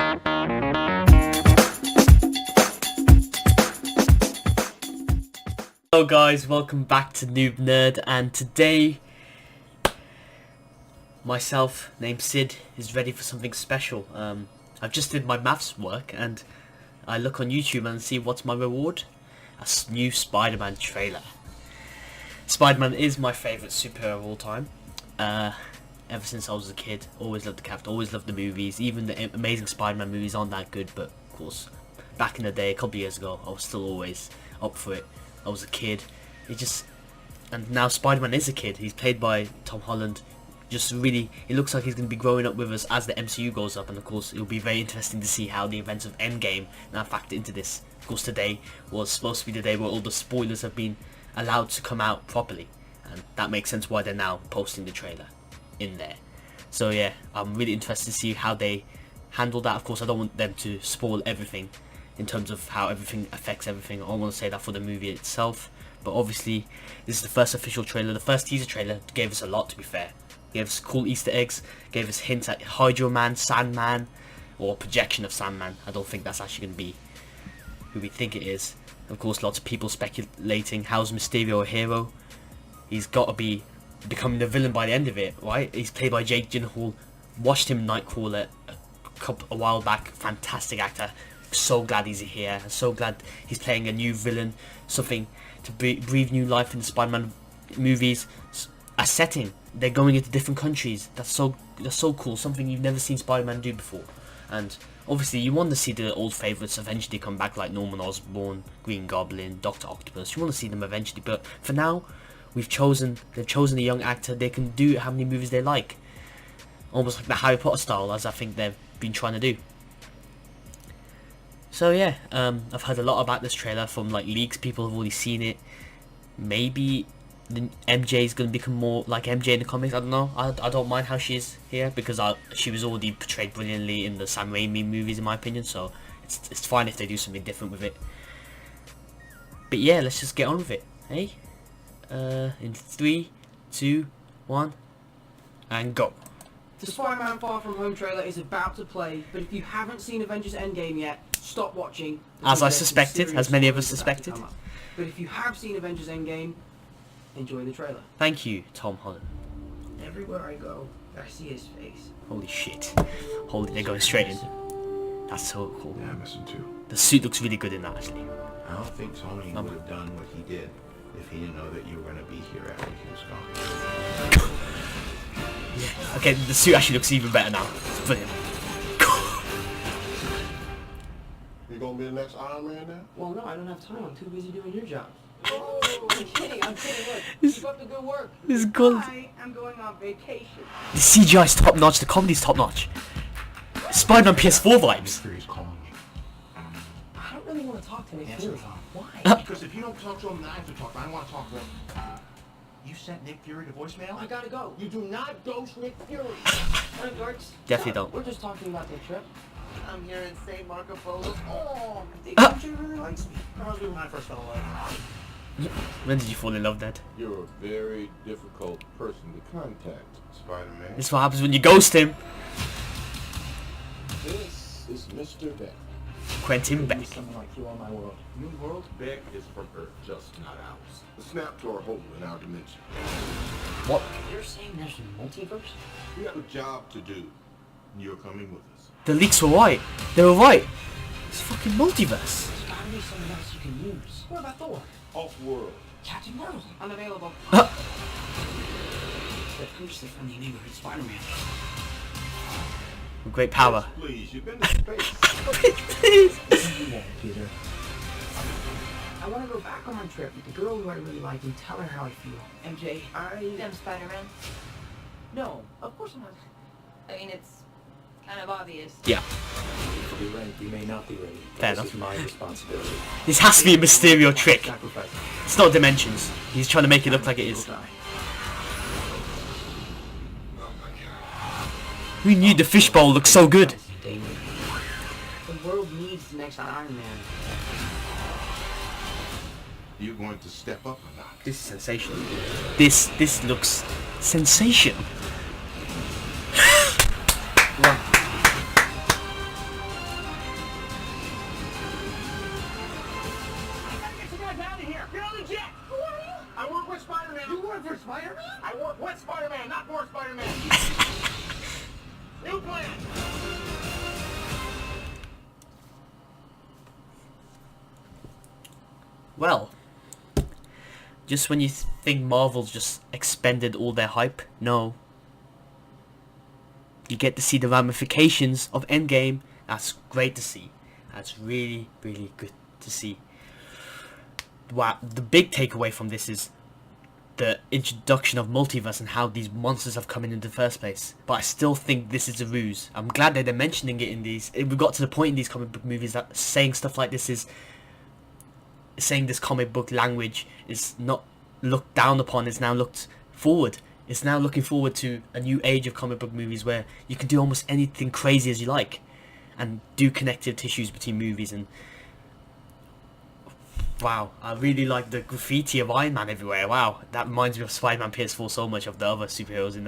Hello guys, welcome back to Noob Nerd, and today myself, named Sid, is ready for something special. I've just did my maths work and I look on YouTube and see what's my reward. A new Spider-Man trailer. Spider-Man is my favourite superhero of all time. Ever since I was a kid, always loved the character, always loved the movies. Even the Amazing Spider-Man movies aren't that good, but of course, back in the day, a couple of years ago, I was still always up for it. I was a kid. And now Spider-Man is a kid. He's played by Tom Holland. Just really, it looks like he's going to be growing up with us as the MCU goes up, and of course, it'll be very interesting to see how the events of Endgame now factor into this. Of course, today was supposed to be the day where all the spoilers have been allowed to come out properly, and that makes sense why they're now posting the trailer in there. So yeah, I'm really interested to see how they handle that. Of course, I don't want them to spoil everything in terms of how everything affects everything. I want to say that for the movie itself, but obviously this is the first official trailer. The first teaser trailer gave us a lot, to be fair. Gave us cool Easter eggs, gave us hints at Hydro Man, Sandman, or projection of Sandman. I don't think that's actually going to be who we think it is. Of course, lots of people speculating, how's Mysterio a hero? He's got to be becoming the villain by the end of it, right? He's played by Jake Gyllenhaal. Watched him in Nightcrawler a while back. Fantastic actor. So glad he's here. So glad he's playing a new villain, something to breathe new life in the Spider-Man movies. A setting, they're going into different countries. That's so cool. Something you've never seen Spider-Man do before. And obviously, you want to see the old favourites eventually come back, like Norman Osborn, Green Goblin, Doctor Octopus. You want to see them eventually, but for now, they've chosen a young actor. They can do how many movies they like, almost like the Harry Potter style, as I think they've been trying to do. So yeah, I've heard a lot about this trailer from like leaks. People have already seen it. Maybe MJ is going to become more like MJ in the comics. I don't know. I don't mind how she is here because she was already portrayed brilliantly in the Sam Raimi movies, in my opinion. So it's fine if they do something different with it. But yeah, let's just get on with it, hey? In 3, 2, 1, and go. The Spider-Man Far From Home trailer is about to play, but if you haven't seen Avengers Endgame yet, stop watching. As I suspected, as many of us suspected. But if you have seen Avengers Endgame, enjoy the trailer. Thank you, Tom Holland. Everywhere I go, I see his face. Holy shit. Holy, they're going straight in. That's so cool. Yeah, I miss him too. The suit looks really good in that, actually. I don't think Tony would have done what he did if he didn't know that you were going to be here after he was gone. Yeah. Okay, the suit actually looks even better now. It's brilliant. You gonna be the next Iron Man now? Well, no, I don't have time. I'm too busy doing your job. Oh, I'm kidding. Look, keep up the good work. This is good. I am going on vacation. The CGI is top notch. The comedy is top notch. Spider-Man PS4 vibes. He's calling you. I don't really want to talk to Nick Fury. Why? Because if you don't talk to him, then I have to talk. I don't want to talk to him. You sent Nick Fury to voicemail? I gotta go. You do not ghost Nick Fury. Alright, Dorks. Definitely don't. We're just talking about the trip. I'm here in St. Marco Polo. Oh, I think MJ really likes me. that was when I first fell in love. When did you fall in love, Dad? You're a very difficult person to contact, Spider-Man. This is what happens when you ghost him. This is Mr. Beck. Quentin Beck. Someone like you on my world. Your world, Beck, is from Earth, just not ours. The snap to our hole in our dimension. What? You're saying there's a multiverse? We have a job to do, and you're coming with us. The leaks were right. They were right. It's fucking multiverse. There's gotta be someone else you can use. What about Thor? Off-world. Captain Marvel. Unavailable. Huh. I'm just a friendly neighborhood Spider-Man. With great power. Please, you've been to space. Please. You won't, Peter. I want to go back on my trip with the girl who I really like and tell her how I feel. MJ, I'm Spider-Man. No, of course I'm not. I mean, it's kind of obvious. Yeah. We ready. We may not be ready. Fair This enough. is my responsibility. This has to be a Mysterio trick. Sacrifice. It's not Dimensions. He's trying to make it look like it is. Who knew the fishbowl looked so good? The world needs the next Iron Man. You going to step up or not? This is sensational. This looks sensational. Spider-Man? I want one Spider-Man, not more Spider-Man. New plan. Well, just when you think Marvel's just expended all their hype, no. You get to see the ramifications of Endgame. That's great to see. That's really, really good to see. Wow, the big takeaway from this is the introduction of multiverse and how these monsters have come in the first place. But I still think this is a ruse. I'm glad that they're mentioning it in these. We got to the point in these comic book movies that saying stuff like this is saying this comic book language is not looked down upon. It's now looked forward. It's now looking forward to a new age of comic book movies where you can do almost anything crazy as you like and do connective tissues between movies. And wow, I really like the graffiti of Iron Man everywhere. Wow, that reminds me of Spider-Man PS4 so much, of the other superheroes in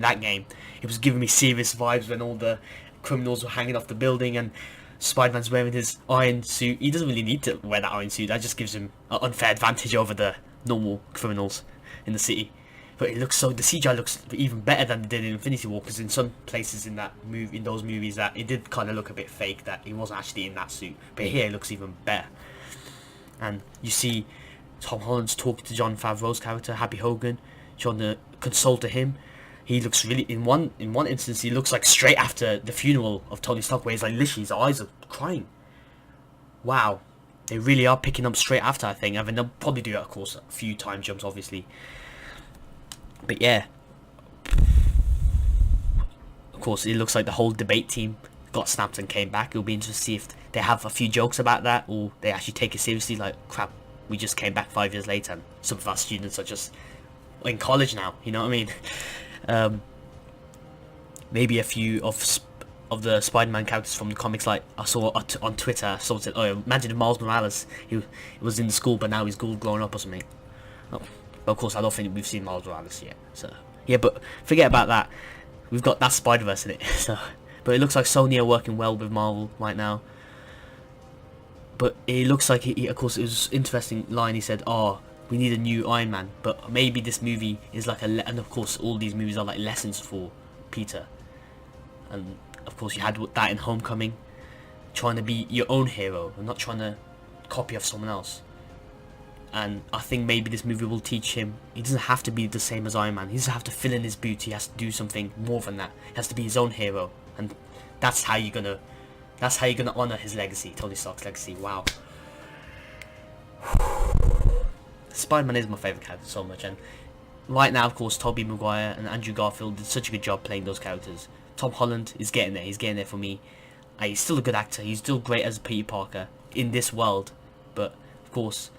that game. It was giving me serious vibes when all the criminals were hanging off the building and Spider-Man's wearing his iron suit. He doesn't really need to wear that iron suit. That just gives him an unfair advantage over the normal criminals in the city. But it looks so, the CGI looks even better than it did in Infinity War, because in some places in that movie, in those movies, that it did kind of look a bit fake, that he wasn't actually in that suit. But here it looks even better. And you see Tom Holland's talking to Jon Favreau's character, Happy Hogan, trying to console to him. He looks really, in one instance, he looks like straight after the funeral of Tony Stark, where he's like, literally, his eyes are crying. Wow. They really are picking up straight after, I think. I mean, they'll probably do it, of course, a few time jumps, obviously. But yeah. Of course, it looks like the whole debate team got snapped and came back. It'll be interesting to see if they have a few jokes about that, or they actually take it seriously, like, crap, we just came back 5 years later, and some of our students are just in college now, you know what I mean? Maybe a few of the Spider-Man characters from the comics, like I saw on Twitter, someone said, oh, imagine if Miles Morales, he was in the school, but now he's grown up or something. Oh, but of course, I don't think we've seen Miles Morales yet, so, yeah, but forget about that. We've got that Spider-Verse in it, so, but it looks like Sony are working well with Marvel right now. But it looks like, of course, it was an interesting line, he said, oh, we need a new Iron Man, but maybe this movie is like and of course all these movies are like lessons for Peter. And of course you had that in Homecoming, trying to be your own hero and not trying to copy off someone else. And I think maybe this movie will teach him he doesn't have to be the same as Iron Man. He doesn't have to fill in his boots. He has to do something more than that. He has to be his own hero, and that's how you're gonna honor his legacy, Tony Stark's legacy. Wow. Spider-Man is my favourite character so much, and right now, of course, Tobey Maguire and Andrew Garfield did such a good job playing those characters. Tom Holland is getting there. He's getting there for me. He's still a good actor. He's still great as Peter Parker in this world, but of course,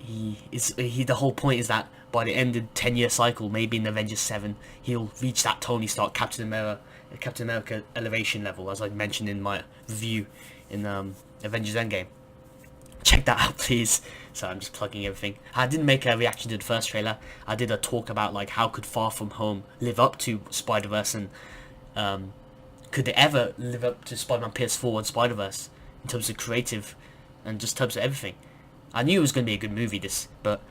the whole point is that by the end of the 10-year cycle, maybe in Avengers 7, he'll reach that Tony Stark Captain America elevation level, as I mentioned in my review in Avengers Endgame. Check that out, please. So I'm just plugging everything. I didn't make a reaction to the first trailer. I did a talk about like how could Far From Home live up to Spider-Verse, and could they ever live up to Spider-Man PS4 and Spider-Verse in terms of creative and just terms of everything. I knew it was going to be a good movie, but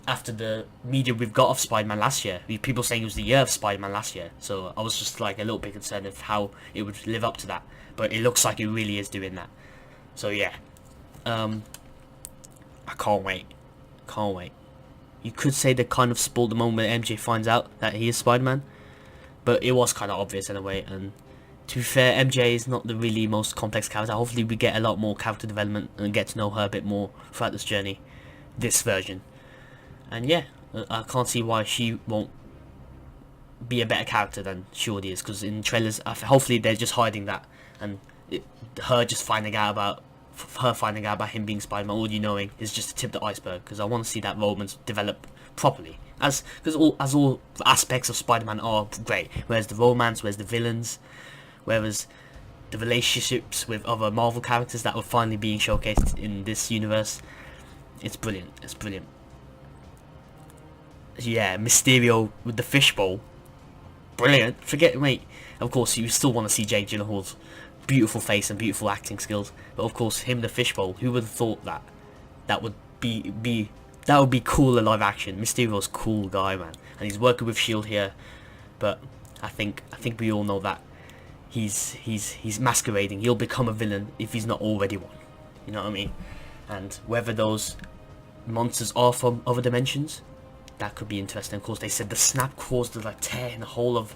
after the media we've got of Spider-Man last year, people saying it was the year of Spider-Man last year, so I was just like a little bit concerned of how it would live up to that. But it looks like it really is doing that. So yeah. I can't wait. You could say they kind of spoiled the moment when MJ finds out that he is Spider-Man, but it was kind of obvious in a way. And to be fair, MJ is not the really most complex character. Hopefully we get a lot more character development and get to know her a bit more throughout this journey, this version. And yeah, I can't see why she won't be a better character than she already is, because in trailers, hopefully they're just hiding that, and her finding out about him being Spider-Man, already knowing, is just the tip of the iceberg, because I want to see that romance develop properly, because all aspects of Spider-Man are great. Whereas the romance, whereas the villains, whereas the relationships with other Marvel characters that were finally being showcased in this universe, it's brilliant. Yeah, Mysterio with the fishbowl, brilliant. Of course you still want to see Jake Gyllenhaal's beautiful face and beautiful acting skills, but of course him, the fishbowl, who would have thought that would be That would be cool in live action. Mysterio's cool guy, man, and he's working with Shield here. But I think we all know that he's masquerading. He'll become a villain if he's not already one. You know what I mean? And whether those monsters are from other dimensions, that could be interesting. Of course, they said the snap caused the like tear in the hole of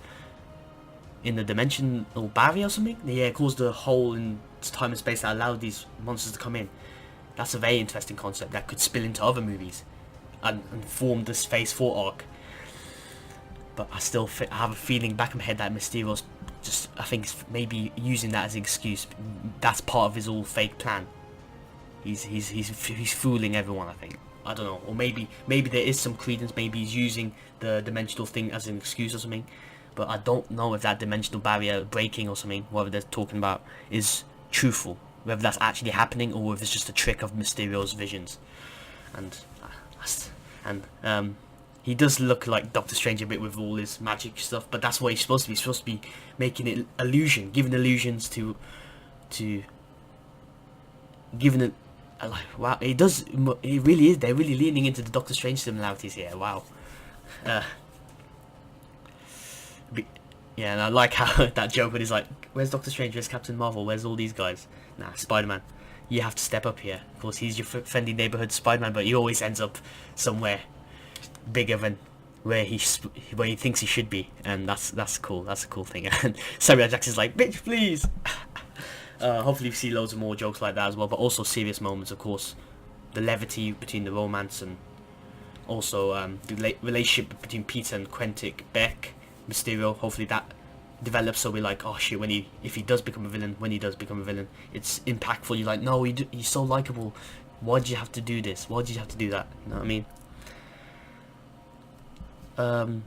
in the dimensional barrier or something. Yeah, it caused a hole in time and space that allowed these monsters to come in. That's a very interesting concept that could spill into other movies and form this Phase 4 arc. But I still have a feeling back in my head that Mysterio's just, I think, maybe using that as an excuse. That's part of his all fake plan. He's fooling everyone, I think. I don't know, or maybe there is some credence. Maybe he's using the dimensional thing as an excuse or something. But I don't know if that dimensional barrier breaking or something, whatever they're talking about, is truthful. Whether that's actually happening or if it's just a trick of Mysterio's visions. And he does look like Doctor Strange a bit with all his magic stuff, but that's what he's supposed to be. He's supposed to be making it illusion, giving illusions to giving it. Like, wow, it does. It really is. They're really leaning into the Doctor Strange similarities here. Wow. Yeah, and I like how that joke when he's like, "Where's Doctor Strange? Where's Captain Marvel? Where's all these guys?" Nah, Spider-Man. You have to step up here. Of course, he's your friendly neighborhood Spider-Man, but he always ends up somewhere bigger than where he thinks he should be, and that's cool. That's a cool thing. And Samuel Jackson's like, "Bitch, please." Hopefully we see loads of more jokes like that as well, but also serious moments, of course. The levity between the romance and also the relationship between Peter and Quentin Beck, Mysterio. Hopefully that develops so we're like, oh shit, if he does become a villain, when he does become a villain, it's impactful. You're like, no, he's so likable. Why did you have to do this? Why did you have to do that? You know what I mean?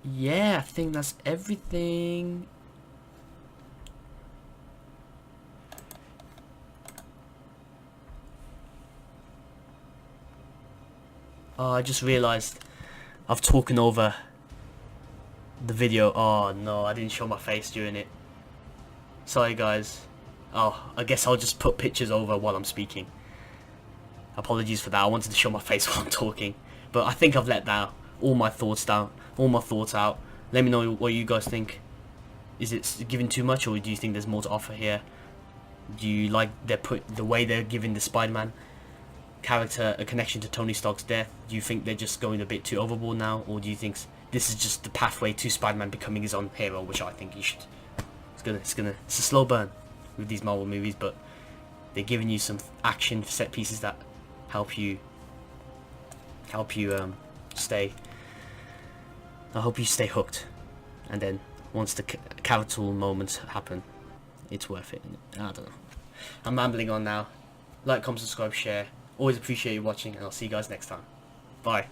Yeah, I think that's everything. Oh, I just realised I've talking over the video. Oh no, I didn't show my face during it. Sorry guys. Oh, I guess I'll just put pictures over while I'm speaking. Apologies for that. I wanted to show my face while I'm talking, but I think I've let that all my thoughts out. Let me know what you guys think. Is it giving too much, or do you think there's more to offer here? Do you like the way they're giving the Spider-Man character a connection to Tony Stark's death? Do you think they're just going a bit too overboard now, or do you think this is just the pathway to Spider-Man becoming his own hero, which I think he should? It's a slow burn with these Marvel movies, but they're giving you some action set pieces that help you stay. I hope you stay hooked, and then once the character moments happen, it's worth it. I don't know. I'm rambling on now. Like, comment, subscribe, share. Always appreciate you watching, and I'll see you guys next time. Bye.